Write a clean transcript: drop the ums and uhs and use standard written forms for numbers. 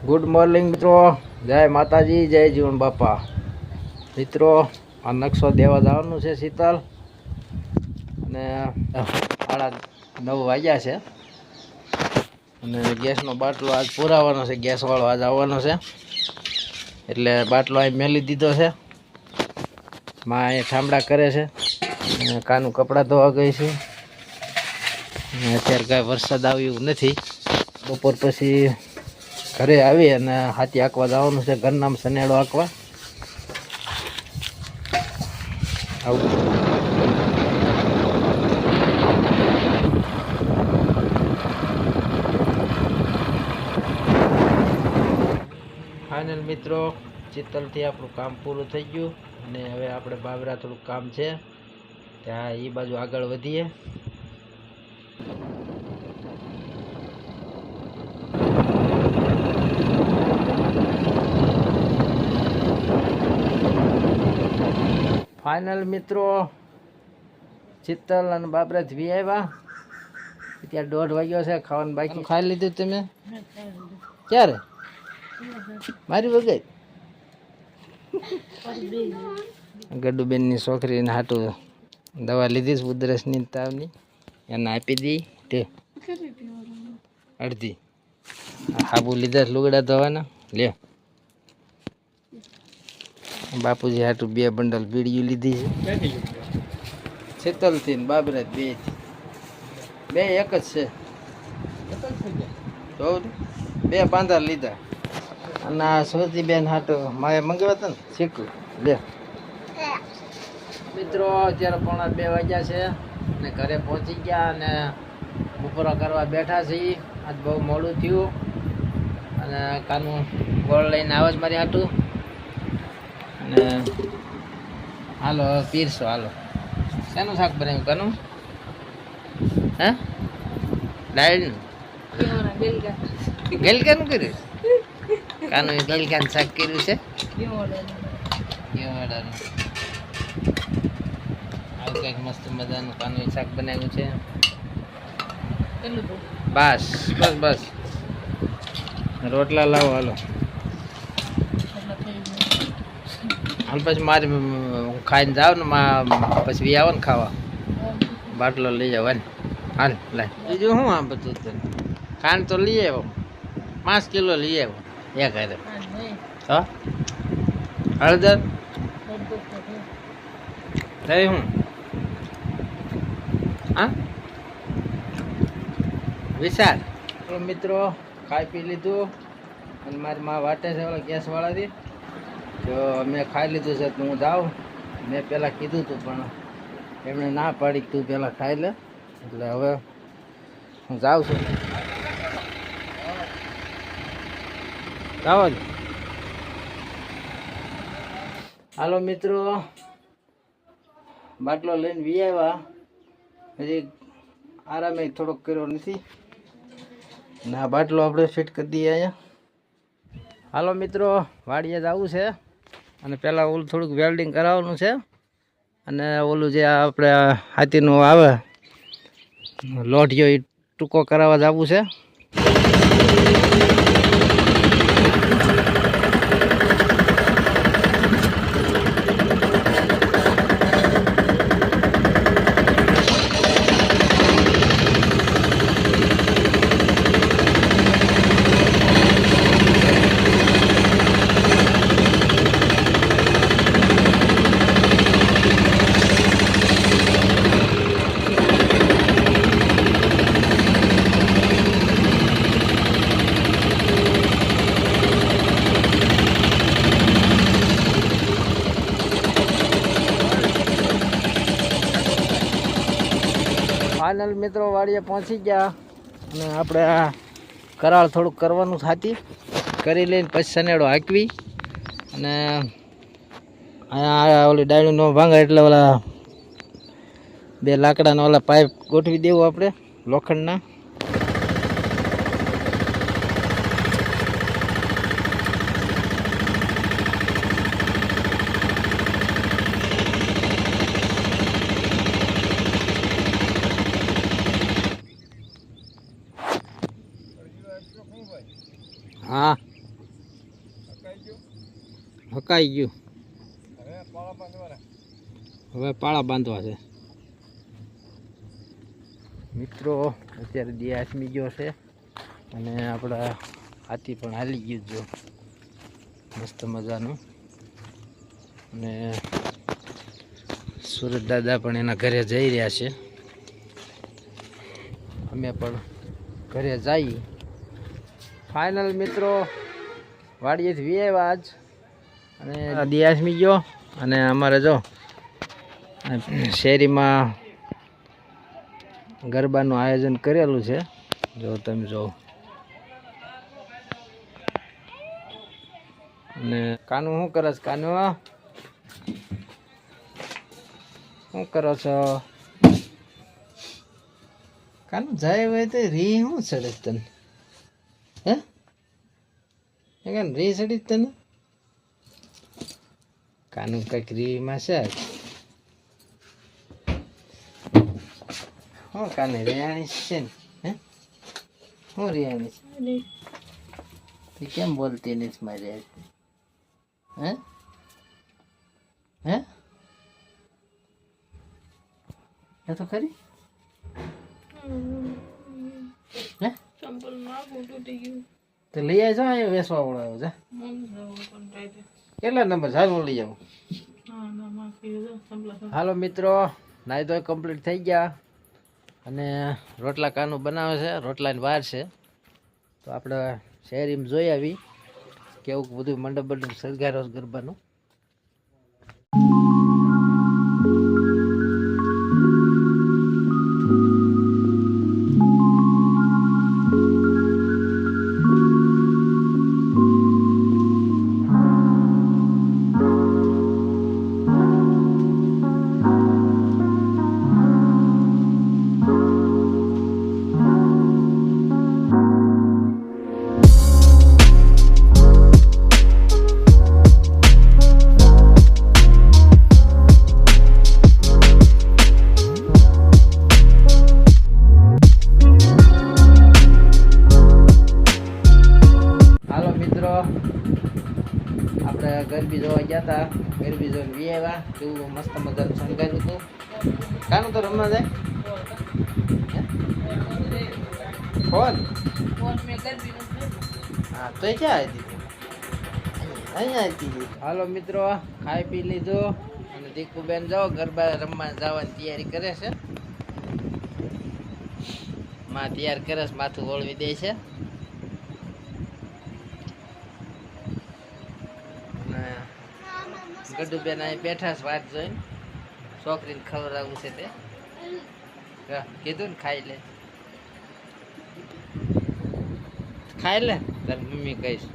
Good morning મિત્રો, જય માતાજી, જય જીવન બાપા. મિત્રો આ નકશો દેવા જવાનું છે શીતલ, અને 9:30 વાગ્યા છે. અને ગેસનો બાટલો આજ પુરાવાનો છે, ગેસવાળો આજ આવવાનો છે એટલે બાટલો અહીં મેલી દીધો છે. માં અહીંયા ઠામડા કરે છે અને કાનું કપડાં ધોવા ગઈ છે. અત્યારે કાંઈ વરસાદ આવ્યું નથી. બપોર પછી ઘરે આવી અને હાથી આંકવા જવાનું છે, ઘરનામ સનેડો આંકવા. આવું ફાઇનલ મિત્રો, ચિત્તલથી આપણું કામ પૂરું થઈ ગયું અને હવે આપણે બાબરા થોડુંક કામ છે ત્યાં એ બાજુ આગળ વધીએ. ફાઇનલ મિત્રો, ચિત્તલ અને બાબરા વી આવ્યા. ત્યાં 1:30 વાગ્યો છે. ખાવાનું બાકી ખાઈ લીધું તમે? ક્યારે? મારી વગર ગડુબેનની છોકરીને હાટું દવા લીધી છે ઉધરસની તાવની, એને આપી દી. તે અડધી હાબુ લીધા લુગડા ધોવાના. લે બાપુજી હાટું 2 બંડલ બીડીયું લીધી છે. શીતલથી ને બાબરા બે એક જ છે. તો 2 પાંદા લીધા. અને આ સોતીબેન હાટું માએ મંગાવ્યા હતા ને શીખું. લે મિત્રો, અત્યારે 1:45 વાગ્યા છે અને ઘરે પહોંચી ગયા અને બપોરા કરવા બેઠા છીએ. આજ બહુ મોડું થયું અને કાનું ગોળ લઈને આવે જ મારી હાટું. અને હાલો પીરસો. હાલો, શેનું શાક બનાવ્યું કાનું? હે, ડાળનું ગલકાનું કર્યું? કાનું ગલકાનું શાક કર્યું છે. આવું કંઈક મસ્ત મજાનું કાનું શાક બનાવ્યું છે. બસ બસ બસ, રોટલા લાવો. હાલો હાલ, પછી મારે ખાઈને જાવ ને પછી વી આવો ને ખાવા. બાટલો લઈ જાવ ને. હાલ લાય. બીજું શું આમ બધું ખાંડ તો લઈ આવ્યો, 5 કિલો લઈ આવ્યો. એક હારે હા, હળદર લઈ હું હા વિશાળ. મિત્રો ખાઈ પી લીધું અને મારી માં વાટે છે ઓલા ગેસવાળાથી. તો મેં ખાઈ લીધું છે તો હું જાઉં. મેં પહેલાં કીધું હતું પણ એમણે ના પાડી કે તું પહેલાં ખાઈ લે, એટલે હવે હું જાઉં છું. જાઓ જ. હાલો મિત્રો, બાટલો લઈને વી આવ્યા. હજી આરામે થોડોક કર્યો નથી ને આ બાટલો આપણે ફિટ કરી દઈએ અહીંયા. હાલો મિત્રો, વાડીએ જવું છે અને પહેલાં ઓલું થોડુંક વેલ્ડિંગ કરાવવાનું છે અને ઓલું જે આપણે હાથીનું આવે લોઢિયો એ ટૂંકો કરાવવા જવું છે. ફાઇનલ મિત્રો, વાડીએ પહોંચી ગયા અને આપણે આ કરાળ થોડુંક કરવાનું થાતી કરી લઈને પછી સનેડો હાંકવી. અને અહીંયા ઓલી ડાળીનું ન ભાંગા એટલે ઓલા 2 લાકડાના ઓલા પાઇપ ગોઠવી દેવું આપણે લોખંડના. હા હકાઈ ગયું. હવે પાળા બાંધવા છે મિત્રો. અત્યારે દી આસમી ગયો છે અને આપણા હાથી પણ હાલી ગયું જો મસ્ત મજાનું. અને સુરત દાદા પણ એના ઘરે જઈ રહ્યા છે. અમે પણ ઘરે જઈ ફાઇનલ મિત્રો. વાડીએથી વી આવ્યા આજ અને દી આસમી ગયો. અને અમારે જો શેરીમાં ગરબાનું આયોજન કરેલું છે. જો તમે જો. અને કાનું શું કરે છે? કાનું શું કરો છો? કાનું જાય હોય તો રી શું ચડે તને? હે રી ચડી તને? કાનું કંઈક રીમાં છે. હું કાને રિયાણી છે ને? હે હું રિયાણી છે? કેમ બોલતી નથી મારી? હે હે એ તો ખરી. હે તો લઈ આવજો. અહીંયા વેસવા વાળો છે. કેટલા નંબર? સારું લઈ જાઉં. હાલો મિત્રો, નાઈ તો કમ્પ્લીટ થઈ ગયા અને રોટલા કાનું બનાવે છે. રોટલાની વાર છે તો આપણે શહેરીમાં જોઈ આવી કેવું બધું મંડપ સળગારો ગરબાનું. આપણે ગરબી જોવા ગયા હતા. ગરબી જોઈને વી આવ્યા. કેવું મસ્ત મજાનું શણગાર્યું હતું. કાનું તો રમવા જાય. ફોન હા તો ક્યાં હતી? અહીંયા હતી. હાલો મિત્રો, ખાઈ પી લીધું અને દીકુબેન જાઓ ગરબા રમવા જવાની તૈયારી કરે છે. માં તૈયાર કરે છે, માથું ઓળવી દે છે. ગડુબેન અહીં બેઠા છે વાત જોઈને. છોકરીને ખવડાવવું છે તે કીધું ને ખાઈ લે. ખાઈ લે તારી મમ્મી કહીશ.